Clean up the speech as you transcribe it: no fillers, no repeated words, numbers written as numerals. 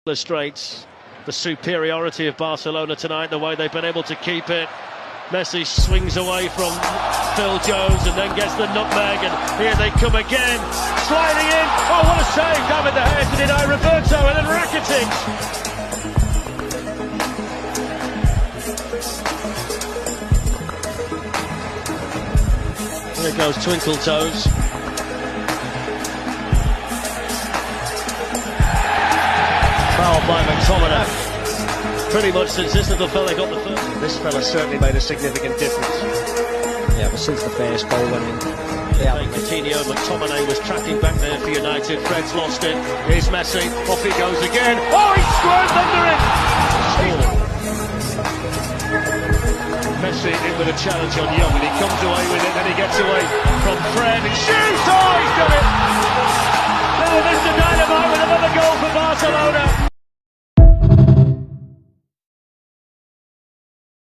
Illustrates the superiority of Barcelona tonight, the way they've been able to keep it. Messi swings away from Phil Jones and then gets the nutmeg, and here they come again, sliding in. Oh, what a save, David De Gea to deny Roberto, and then Rakitic. Here goes Twinkle Toes. Foul by McTominay. Pretty much since this little fella got the first. This fella certainly made a significant difference. Yeah, but since the first goal went in. Yeah. Coutinho, McTominay was tracking back there for United. Fred's lost it. Here's Messi. Off he goes again. Oh, he squirmed under it! Messi in with a challenge on Young, and he comes away with it. Then he gets away from Fred and shoots. Oh, he's done it! Now Mr. Dynamite with another goal for Barcelona.